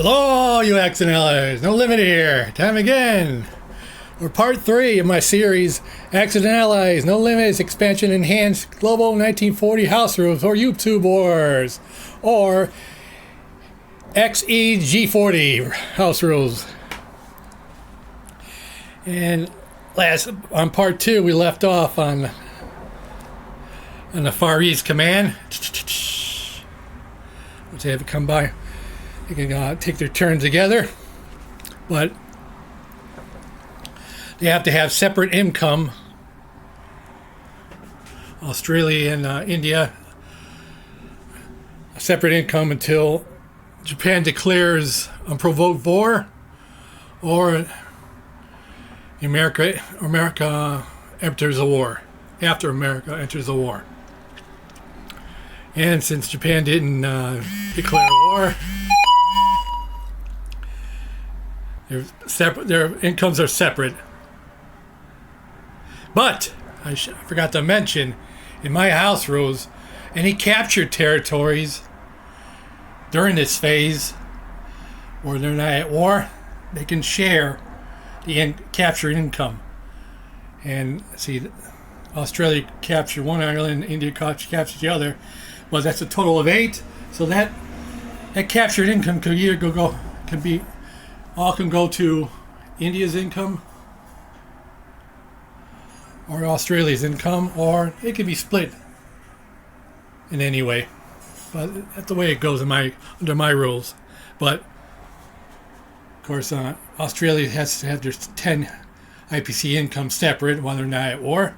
Hello, you accidentalities. No limit here. Time again. For part 3 of my series, Accident Allies, No Limits, Expansion Enhanced Global 1940 House Rules or YouTube Wars, or EX-E-G40 House Rules. And on part 2, we left off on the Far East Command. Once they have to come by, they can take their turn together, but they have to have separate income. Australia and India, a separate income until Japan declares unprovoked war, or America enters a war. After America enters a war. And since Japan didn't declare war, their incomes are separate. But I forgot to mention, in my house rules, any captured territories during this phase where they're not at war, they can share the captured income. And see, Australia captured one island, India captured the other. Well, that's a total of 8. So that captured income could either can go to India's income or Australia's income, or it can be split in any way. But that's the way it goes under my rules. But of course, Australia has to have their 10 IPC income separate while they're not at war.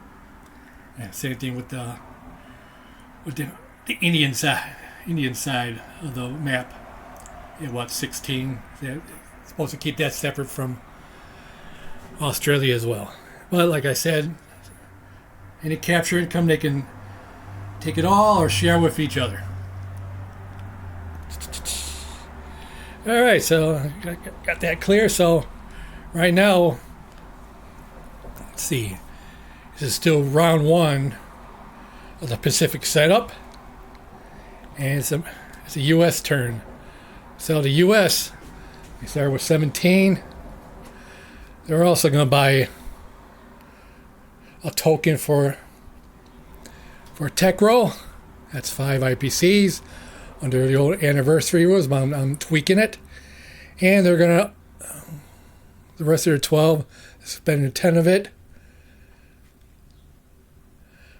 And same thing with the Indian side of the map. 16? They're supposed to keep that separate from Australia as well. But like I said, any capture income, they can take it all or share with each other. All right, so got that clear. So right now, let's see. This is still round 1 of the Pacific setup, and it's a U.S. turn. So the U.S., we start with 17. They're also going to buy a token for tech roll. That's 5 IPCs under the old anniversary rules, but I'm tweaking it. And they're going to, the rest of their 12, spending 10 of it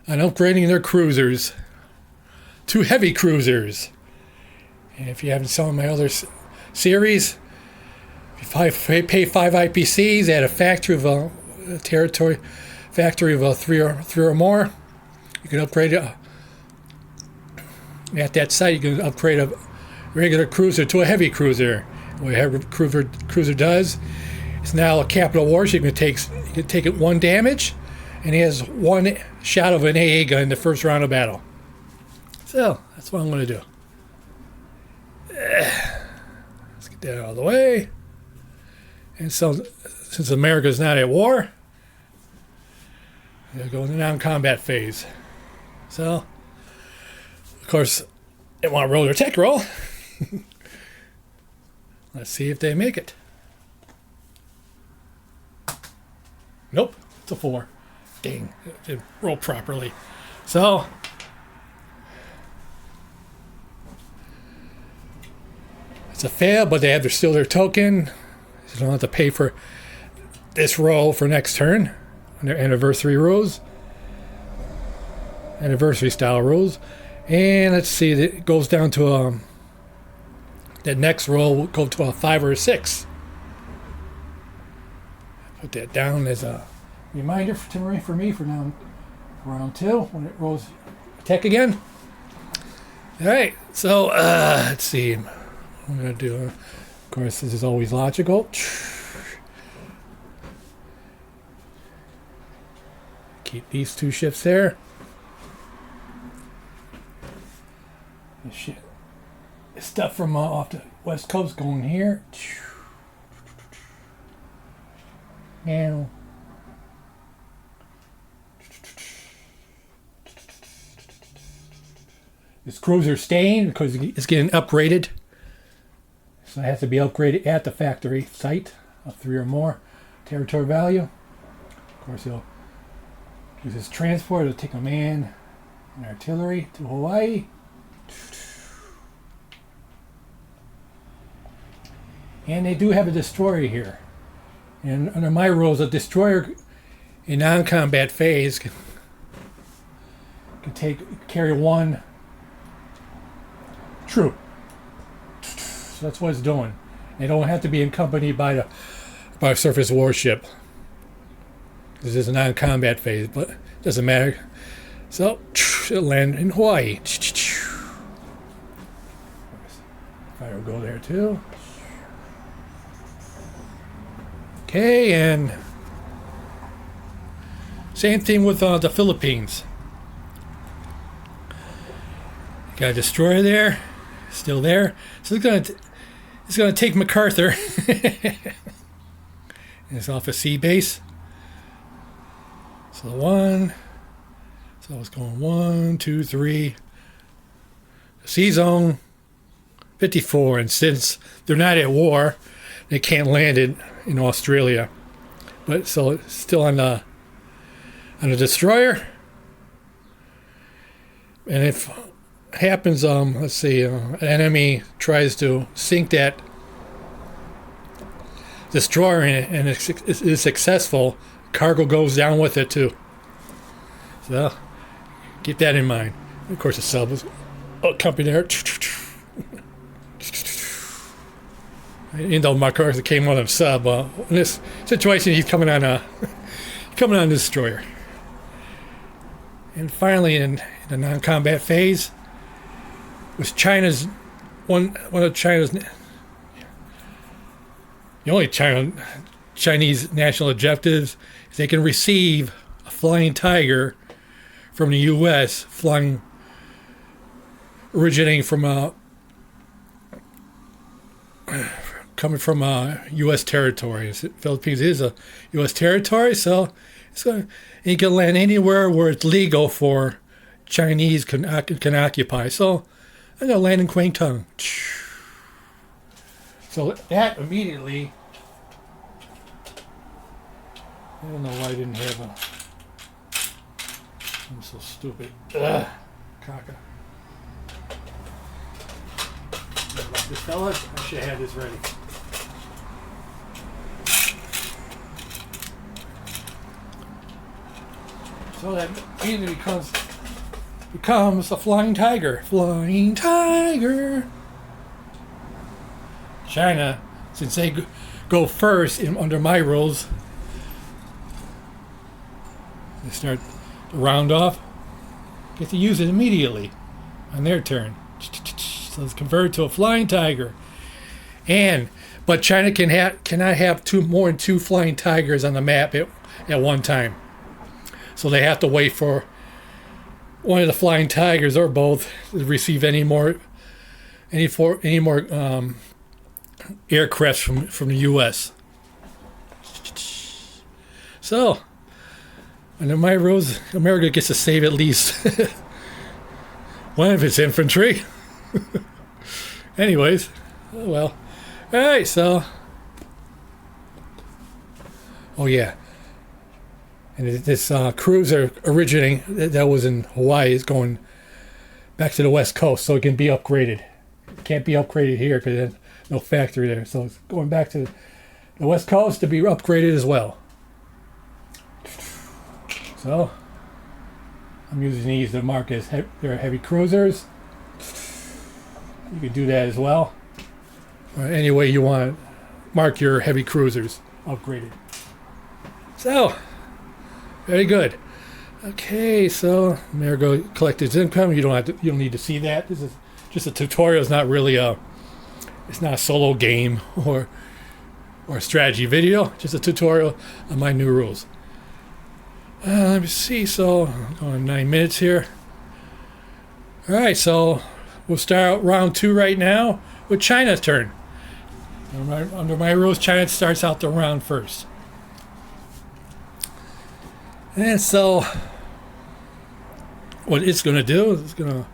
on upgrading their cruisers to heavy cruisers. And if you haven't seen my other series, if you pay 5 IPCs at a factory of a territory, factory of three or more, you can upgrade it. At that site, you can upgrade a regular cruiser to a heavy cruiser. What a heavy cruiser does, it's now a capital war. So you can take it 1 damage, and he has 1 shot of an AA gun in the first round of battle. So that's what I'm going to do. Let's get that out of the way. And so, since America's not at war, they'll go in the non-combat phase. So, of course, they want to roll their tech roll. Let's see if they make it. Nope, it's a 4. Dang, it didn't roll properly. So, it's a fail, but they have still their token. So they don't have to pay for this roll for next turn. Their anniversary rules. Anniversary style rules. And let's see, it goes down to that next roll will go to a 5 or a 6. Put that down as a reminder for me for now, round 2 when it rolls tech again. All right, so let's see. I'm going to do, of course, this is always logical. Keep these 2 ships there. This stuff from off the west coast going here. Now, this cruiser staying because it's getting upgraded. So it has to be upgraded at the factory site of 3 or more territory value. Of course, he'll use his transport to take a man and artillery to Hawaii. And they do have a destroyer here. And under my rules, a destroyer in non-combat phase can carry 1 troop. So that's what it's doing. They don't have to be accompanied by a surface warship. This is a non-combat phase, but it doesn't matter. So it'll land in Hawaii. Fire will go there too. Okay, and same thing with the Philippines. Got a destroyer there, still there. So it's gonna take MacArthur. It's off a sea base. So it's going 1, 2, 3. Sea zone 54, and since they're not at war, they can't land it in Australia. But so it's still on a destroyer. And if happens, let's see, an enemy tries to sink that destroyer and is successful, cargo goes down with it too. So keep that in mind. Of course, the sub was accompanied there. Even though MacArthur came on a sub, in this situation, he's coming on a destroyer. And finally, in the non-combat phase, was China's one of China's the only Chinese national objectives is they can receive a flying tiger from the U.S. originating from coming from U.S. territory. Philippines is a U.S. territory, so it can land anywhere where it's legal for Chinese can occupy. So I'm gonna land in Kwangtung. So that immediately, I don't know why I didn't have a. I'm so stupid. Ugh, caca. This fella, I should have had this ready. So that immediately becomes a flying tiger. Flying tiger. China, since they go first under my rules, they start to round off, get to use it immediately on their turn. So it's converted to a flying tiger. But China cannot have more than 2 flying tigers on the map at one time. So they have to wait for one of the flying tigers or both to receive any more aircraft from the U.S. So under my rules, America gets to save at least one of its infantry. Anyways, oh well. All right, so. Oh yeah. And this cruiser originating that was in Hawaii is going back to the West Coast, so it can be upgraded. It can't be upgraded here because there's no factory there. So it's going back to the West Coast to be upgraded as well. So I'm using these to mark as they're heavy cruisers. You can do that as well. Or any way you want to mark your heavy cruisers upgraded. So, very good. Okay, so Amerigo collected his income. You don't need to see that. This is just a tutorial. It's not really it's not a solo game or a strategy video. Just a tutorial on my new rules. Let me see. So, I'm going 9 minutes here. All right, so we'll start round 2 right now with China's turn. Under my rules, China starts out the round first. And so, what it's going to do is it's going to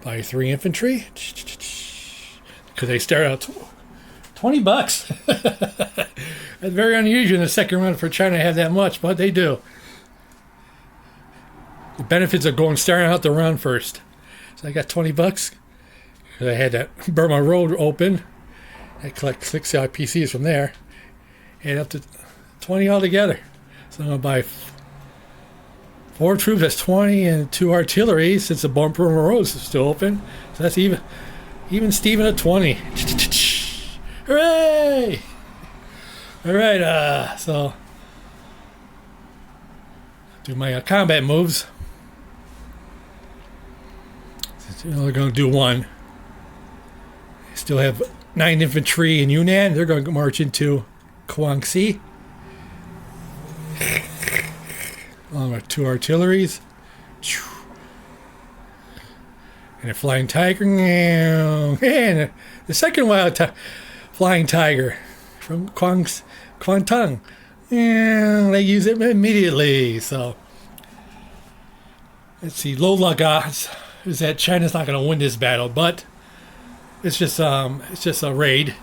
buy 3 infantry. because they start out $20. That's very unusual in the second round for China to have that much, but they do. The benefits of starting out the round first. So I got $20 because I had that Burma Road open. I collect 6 IPCs from there, and up to 20 altogether. So I'm gonna buy 4 troops. That's 20, and 2 artillery since the Burma Road is still open. So that's even Steven at 20. Hooray! All right, so do my combat moves. We're only going to do 1. Still have 9 infantry in Yunnan. They're going to march into Guangxi, along with 2 artilleries. And a flying tiger. And the second flying tiger from Kwangtung. And they use it immediately. So let's see. Low luck odds is that China's not going to win this battle, but it's just a raid,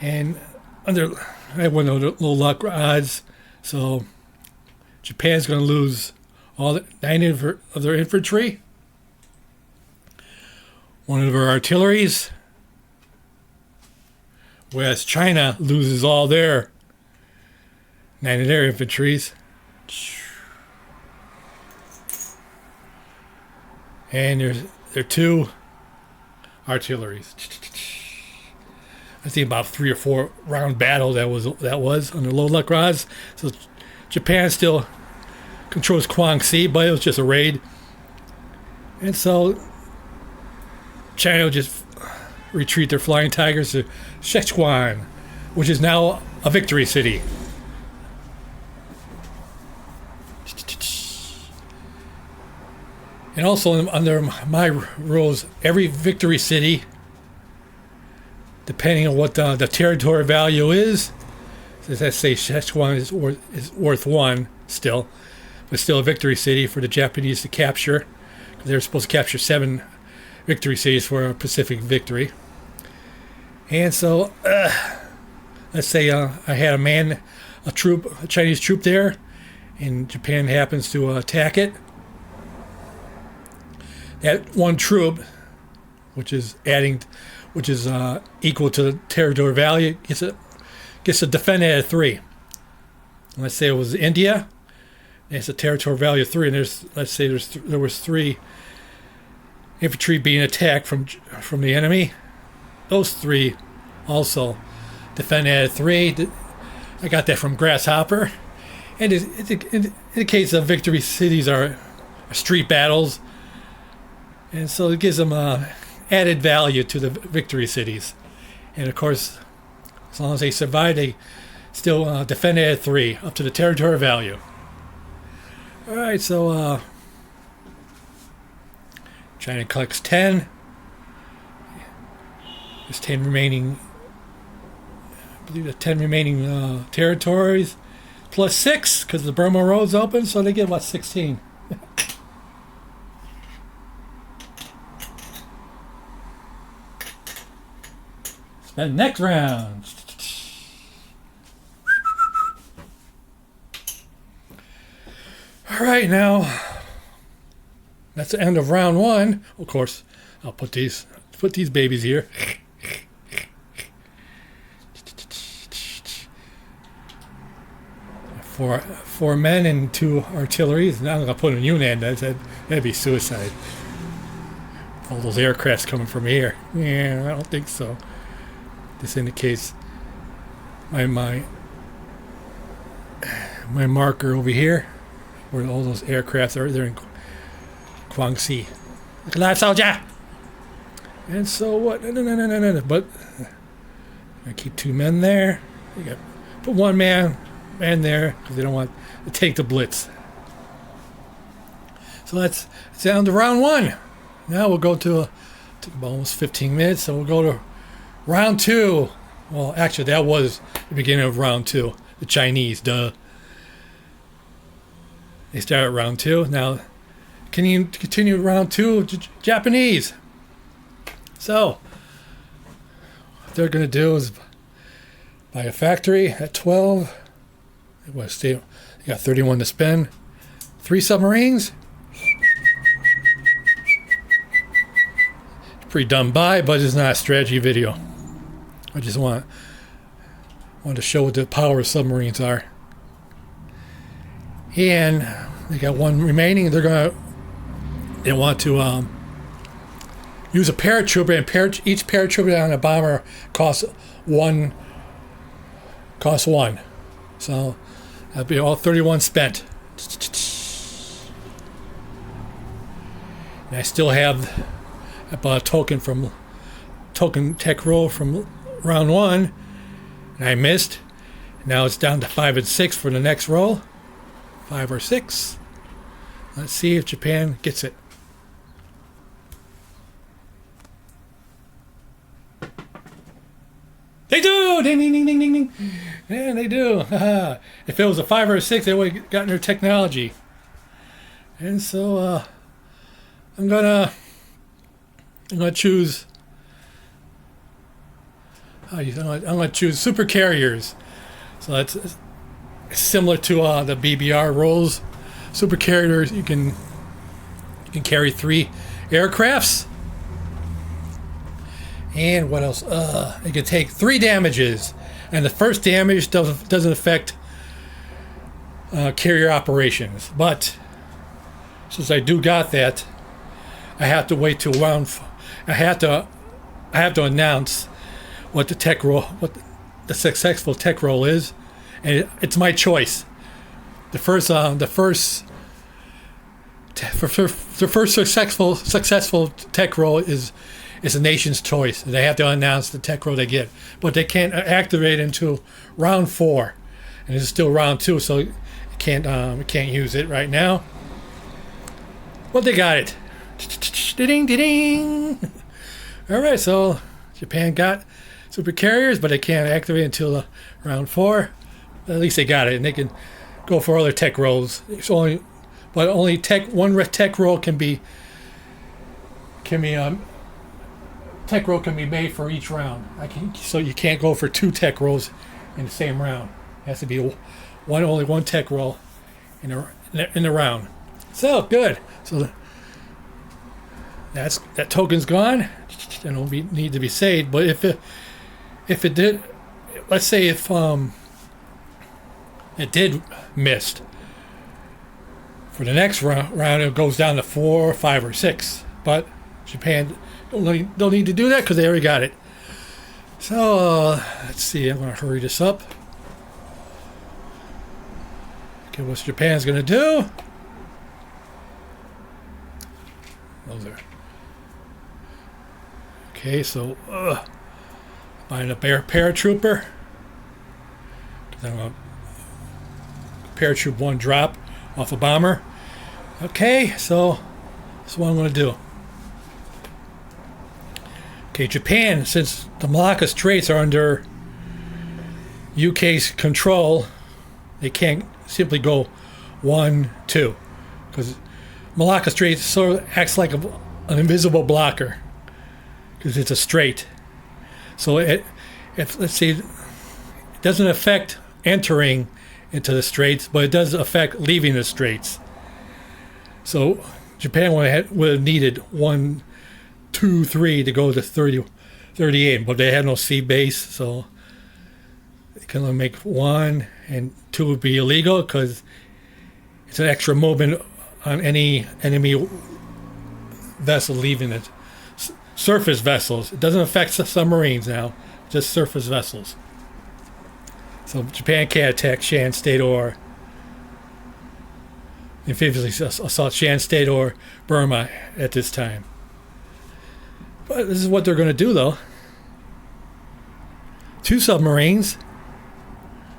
and I won the low luck odds. So Japan's going to lose all 9 of their infantry, 1 of their artilleries, whereas China loses all their 9 of their infantries. And there are 2 artilleries. I think about 3 or 4 round battle that was under low luck odds. So Japan still controls Guangxi, but it was just a raid. And so China will just retreat their flying tigers to Sichuan, which is now a victory city. And also under my rules, every victory city, depending on what the territory value is, let's say Sichuan is worth 1 still, but still a victory city for the Japanese to capture. They're supposed to capture 7 victory cities for a Pacific victory. And so, let's say I had a Chinese troop there, and Japan happens to attack it. That 1 troop, which is equal to the territory value, gets a defend at 3. And let's say it was India, it's a territory value of 3, and let's say there was 3 infantry being attacked from the enemy. Those 3 also defend at 3. I got that from Grasshopper. And in the case of victory cities are street battles. And so it gives them added value to the victory cities. And of course, as long as they survive, they still defend at 3, up to the territory value. All right, so China collects 10. There's 10 remaining, I believe the 10 remaining territories, plus 6, because the Burma Road's open, so they get, 16. Then next round. All right, now that's the end of round 1. Of course, I'll put these babies here. Four men and 2 artilleries. Now I'm gonna put in Yunnan. That'd be suicide. All those aircrafts coming from here. Yeah, I don't think so. This indicates my marker over here, where all those aircrafts are. They're in Guangxi. Look at that, soldier! And so what? No. But I keep 2 men there. Put 1 man there because they don't want to take the blitz. So that's down to round 1. Now we'll go to took about almost 15 minutes. So we'll go to round 2. Well, actually, that was the beginning of round 2. The Chinese, duh. They started round 2. Now, can you continue round 2? Japanese. So, they're going to do is buy a factory at 12. They got 31 to spend. 3 submarines. Pretty dumb buy, but it's not a strategy video. I just want to show what the power of submarines are. And they got 1 remaining. They want to use a paratrooper, and each paratrooper on a bomber costs 1. So that'll be all 31 spent. And I still have a token tech roll from round 1, and I missed. Now it's down to 5 and 6 for the next roll. 5 or 6. Let's see if Japan gets it. They do! Ding, ding, ding, ding, ding, ding. Yeah, they do. If it was a 5 or a 6, they would have gotten their technology. And so I'm gonna choose. I'm gonna choose super carriers. So that's similar to the BBR rolls. Super carriers, you can carry 3 aircrafts. And what else? It can take 3 damages, and the first damage doesn't affect carrier operations. But since I do got that, I have to wait till round. I have to announce what the tech roll, what the successful tech roll is, and it's my choice. The first successful tech roll is a nation's choice. They have to announce the tech roll they get, but they can't activate until round 4, and it's still round 2, so we can't use it right now. But they got it. Ding, ding. All right, so Japan got super carriers, but they can't activate until round 4. At least they got it, and they can go for other tech rolls. One tech roll can be tech roll can be made for each round. So you can't go for 2 tech rolls in the same round. It has to be only one tech roll in the round. So good. So that token's gone. It'll need to be saved. But if it did, let's say if it did missed, for the next round it goes down to 4, 5, or 6. But Japan don't need to do that because they already got it. So let's see. I'm going to hurry this up. Okay, what's Japan's going to do? Those are okay. So find a paratrooper. I'm going to paratroop 1 drop off a bomber. Okay, so that's what I'm going to do. Okay, Japan, since the Malacca Straits are under UK's control, they can't simply go 1, 2, because Malacca Straits sort of acts like an invisible blocker, because it's a strait. So let's see, it doesn't affect entering into the straits, but it does affect leaving the straits. So Japan would have needed 1, 2, 3 to go to 38, but they had no sea base, so they can only make 1, and 2 would be illegal because it's an extra movement on any enemy vessel leaving it. Surface vessels. It doesn't affect submarines now, just surface vessels. So Japan can't attack Shan State or amphibious assault Shan State or Burma at this time. But this is what they're going to do, though. 2 submarines.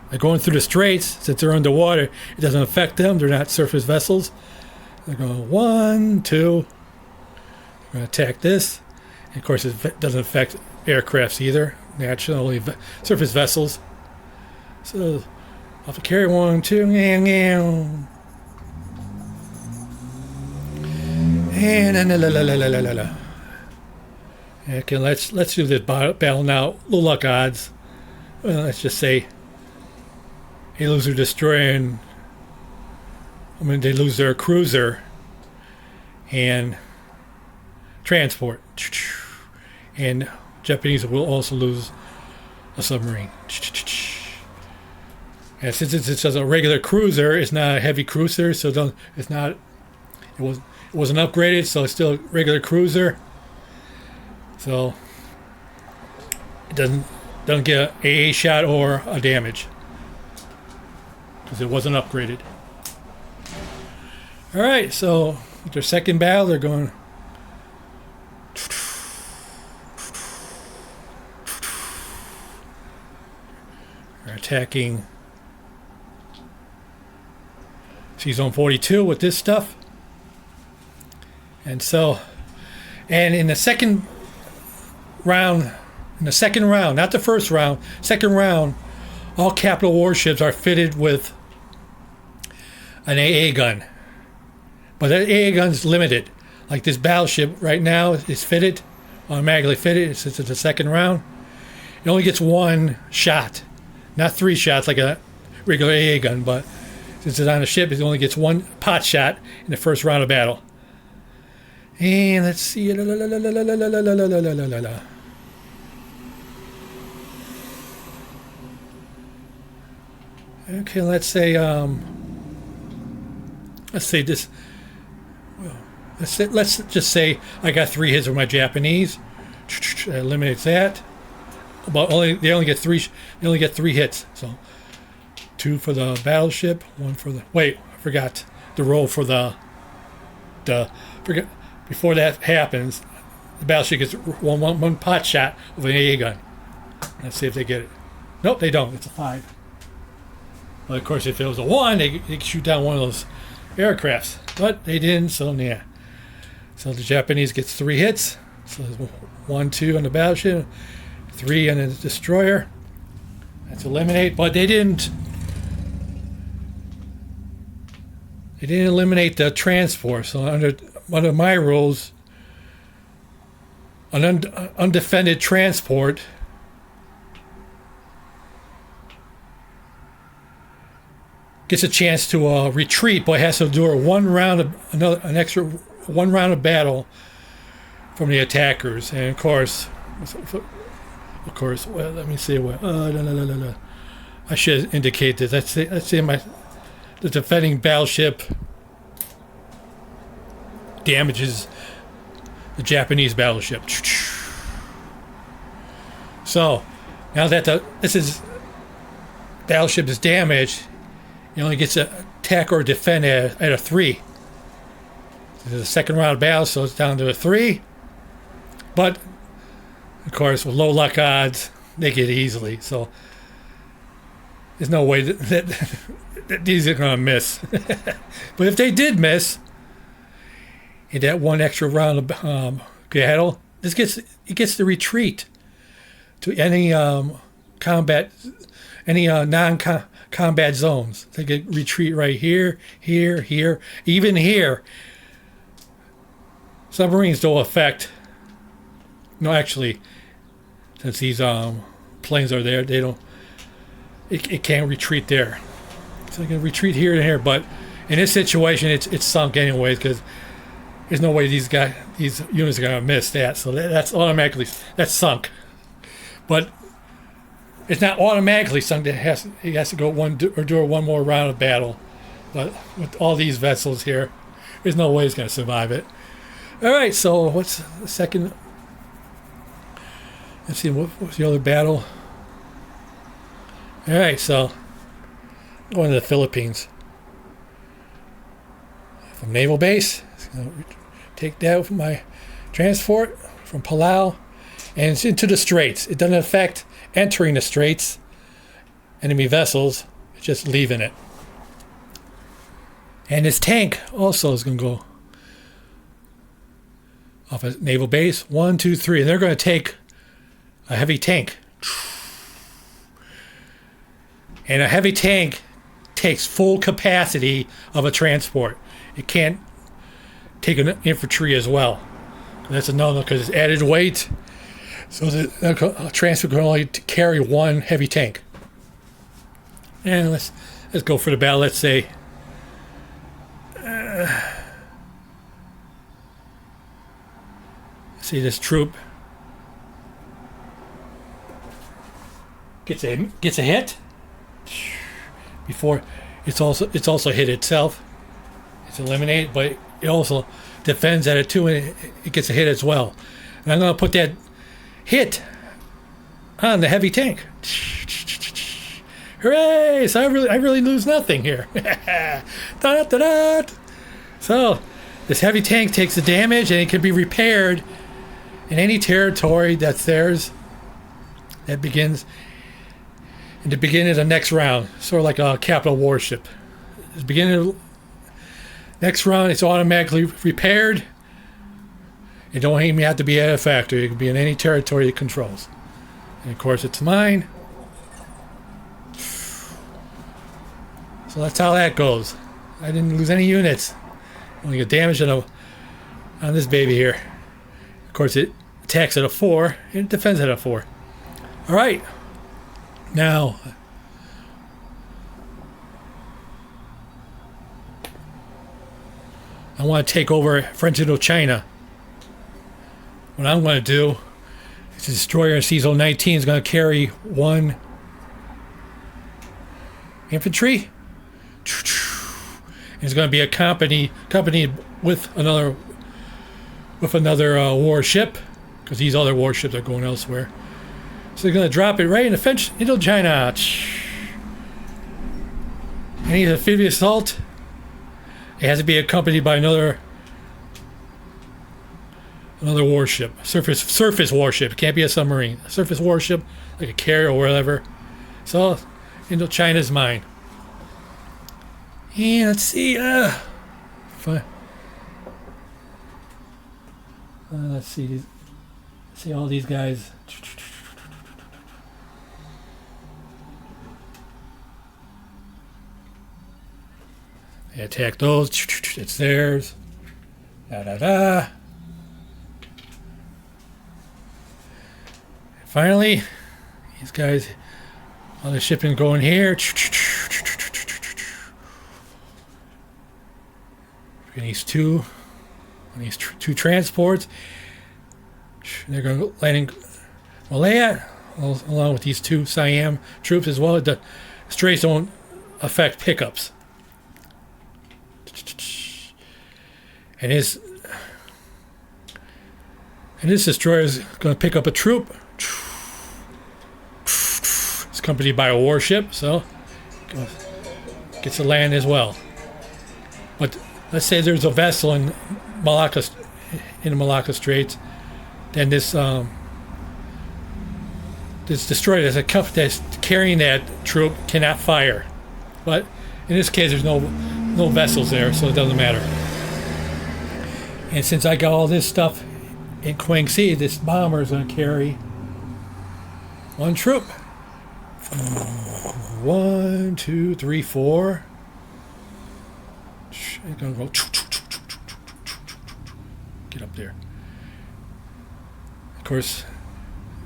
They're going through the straits. Since they're underwater, it doesn't affect them. They're not surface vessels. They're going 1, 2. They're going to attack this. And of course, it doesn't affect aircrafts either. Naturally, surface vessels. So, I'll have to carry 1, 2. And Okay, let's do this battle now. Low luck odds. Well, let's just say they lose their destroyer, and they lose their cruiser and transport, and Japanese will also lose a submarine. And since it's a regular cruiser, it's not a heavy cruiser, so it wasn't upgraded, so it's still a regular cruiser. So it doesn't get a AA shot or a damage because it wasn't upgraded. All right, so with their second battle, they're going. They're attacking Zone 42 with this stuff. And in the second round, not the first round, second round, all capital warships are fitted with an AA gun. But that AA gun's limited. Like this battleship right now is fitted, automatically fitted, since it's the second round. It only gets one shot, not 3 shots like a regular AA gun, but since it's on a ship, it only gets one pot shot in the first round of battle. And let's see. Okay, let's say this. Well, let's just say I got 3 hits with my Japanese. That eliminates that. But they only get 3 hits. So 2 for the battleship, 1 for the. Wait, I forgot the roll for the. Before that happens, the battleship gets one pot shot with an AA gun. Let's see if they get it. Nope, they don't. It's a 5. Well, of course, if it was a 1, they could shoot down one of those aircrafts. But they didn't, so yeah. So the Japanese gets 3 hits. So there's 1, 2 on the battleship, 3 on the destroyer. That's eliminate, but they didn't. They didn't eliminate the transport. So under my rules, an undefended transport gets a chance to retreat, but has to endure an extra 1 round of battle from the attackers. And of course, well, let me see what. I should indicate this. Let's say the defending battleship damages the Japanese battleship. So now that this battleship is damaged, it only gets to attack or defend at a 3. This is a second round of battle, so it's down to a 3. But of course, with low luck odds, they get it easily. So there's no way that these are going to miss. But if they did miss in that 1 extra round of battle, it gets to retreat to any non-combat zones. They could retreat right here, even here. Submarines don't affect. No, actually, since these planes are there, they don't. It can't retreat there. So it can retreat here and here, but in this situation, it's sunk anyways because there's no way these units are gonna miss that. So that's sunk. But it's not automatically sunk. He has to go do 1 more round of battle. But with all these vessels here, there's no way he's gonna survive it. All right. So what's the second? Let's see. What's the other battle? All right. So going to the Philippines. From naval base, it's going to take that from my transport from Palau, and it's into the straits. It doesn't affect entering the straits, enemy vessels. It's just leaving it. And his tank also is going to go off a naval base. 1, 2, 3, and they're going to take a heavy tank. And a heavy tank takes full capacity of a transport. It can't take an infantry as well. That's another because it's added weight So the transfer can only carry one heavy tank. And let's go for the battle. Let's say see this troop gets a hit before it's also hit itself. It's eliminated, but it also defends at it too, and it gets a hit as well. And I'm going to put that hit on the heavy tank. Hooray! So I really lose nothing here. Da-da-da-da. So this heavy tank takes the damage, and it can be repaired in any territory that's theirs. That begins in the beginning of the next round, sort of like a capital warship. At the beginning of the next round, it's automatically repaired. It don't even have to be at a factory. It can be in any territory it controls. And of course, it's mine. So that's how that goes. I didn't lose any units. Only got damage on this baby here. Of course, it attacks at a 4 and it defends at a 4. All right. Now, I want to take over French Indochina. What I'm going to do is the destroyer in CZO-19 is going to carry one infantry. It's going to be accompanied with another warship, because these other warships are going elsewhere. So they're going to drop it right in the French Indochina. Any amphibious assault, it has to be accompanied by another warship, surface warship. It can't be a submarine. A surface warship, like a carrier or whatever. So Indochina's mine. And let's see. Fine. Let's see. See all these guys. They attack those. It's theirs. Da da da. Finally, these guys, all the shipping going here. These two transports, they're going to land in Malaya, along with these two Siam troops as well. The strays don't affect pickups. And this destroyer is going to pick up a troop. It's accompanied by a warship, so gets to land as well. But let's say there's a vessel in the Malacca Straits, then this destroyer that's carrying that troop cannot fire. But in this case, there's no vessels there, so it doesn't matter. And since I got all this stuff in Quang Sea, this bomber is going to carry one troop. 1, 2, 3, 4. It's going to go. Get up there. Of course,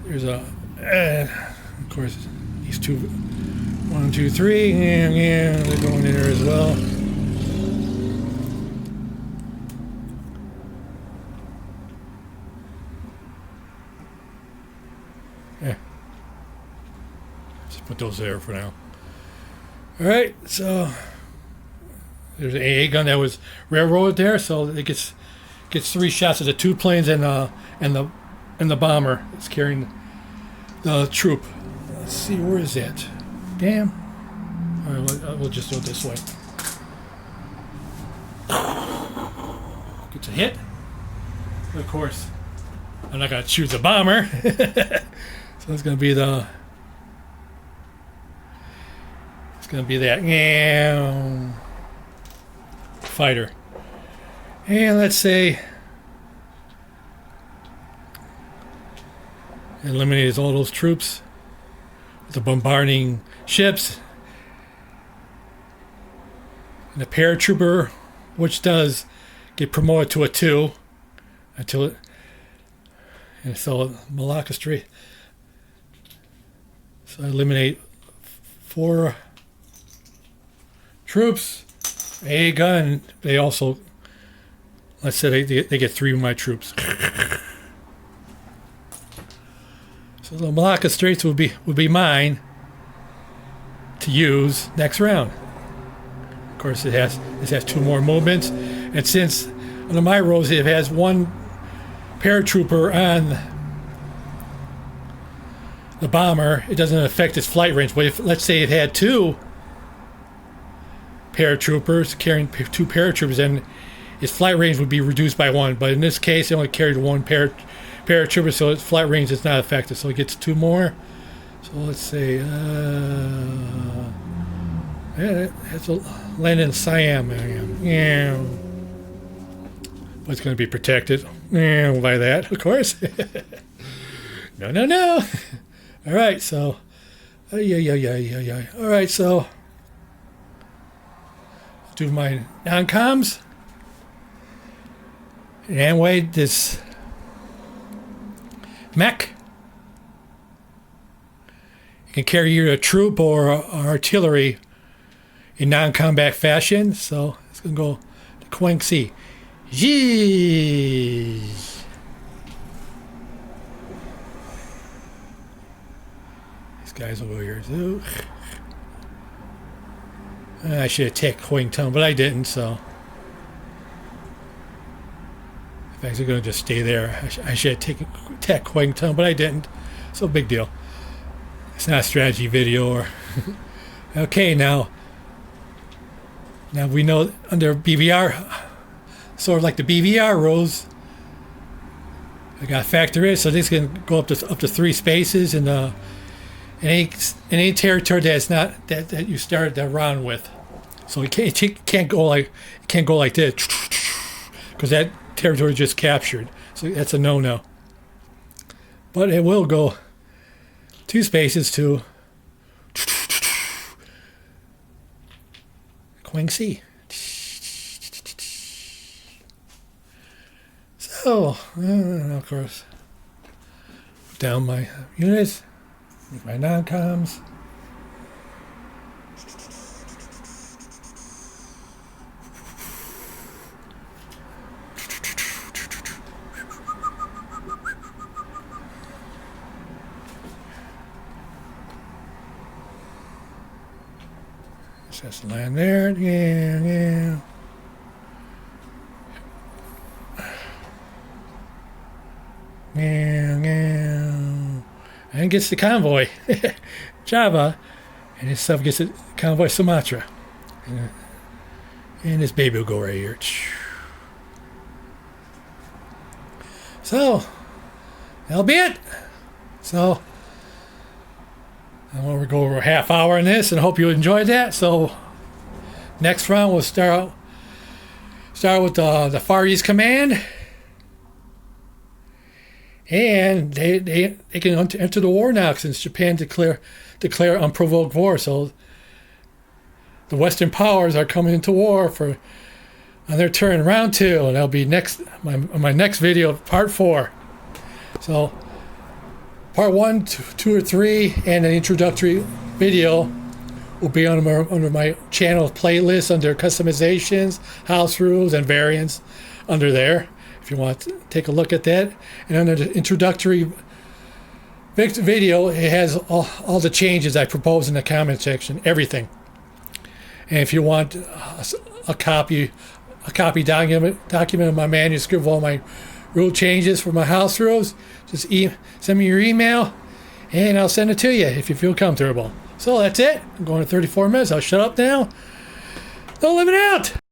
there's a. Of course, these two. 1, 2, 3. Yeah, they're going in there as well. Yeah. Just put those there for now. All right, so there's an AA gun that was railroaded there, so it gets 3 shots of the 2 planes and the bomber that's carrying the troop. Let's see, where is that? Damn. All right, we'll just do it this way. Gets a hit. Of course, I'm not gonna choose a bomber, so it's gonna be that fighter. And let's say eliminates all those troops, the bombarding ships, and the paratrooper, which does get promoted to a 2 until And so Malacca Street. So I eliminate 4 troops, a gun. They also, let's say they get 3 of my troops. So the Malacca Straits would be mine to use next round. Of course, it has 2 more movements, and since under my rules it has 1 paratrooper on the bomber, it doesn't affect its flight range. But if, let's say, it had 2 paratroopers carrying 2 paratroopers, then its flight range would be reduced by 1. But in this case, it only carried 1 paratrooper, so its flight range is not affected. So it gets 2 more. So let's say, yeah, it's land in Siam. Yeah. But it's going to be protected by that, of course. No. All right, so, yeah. All right, so, do my non-coms. And anyway, this mech, you can carry either a troop or artillery in non-combat fashion. So it's going to go to EX-E-G40. These guys over here too. I should have taken Huangtung, but I didn't, so. In fact, I'm going to just stay there. I should have taken Huangtung, but I didn't. So big deal. It's not a strategy video. Or okay, now we know under BVR, sort of like the BVR rules, I got to factor in. So this can go up to 3 spaces in any territory that's not that you started that round with. So it can't go like this because that territory is just captured. So that's a no-no. But it will go 2 spaces to EX-E. So, of course, down my units, my non-coms. Just land there. Yeah. And gets the convoy, Java, and his stuff gets the convoy Sumatra. And this baby will go right here. So, that'll be it. So, I want to go over a half hour on this, and hope you enjoyed that. So, next round we'll start with the Far East Command, and they can enter the war now since Japan declare unprovoked war. So, the Western powers are coming into war on their turn, round 2, and that'll be my next video, part 4. So. Part 1, 2, or 3, and an introductory video will be under my channel playlist under customizations, house rules, and variants under there. If you want to take a look at that. And under the introductory video, it has all the changes I propose in the comment section, everything. And if you want a copy document of my manuscript of all my rule changes for my house rules, just send me your email and I'll send it to you if you feel comfortable. So that's it. I'm going to 34 minutes. I'll shut up now. Don't live it out.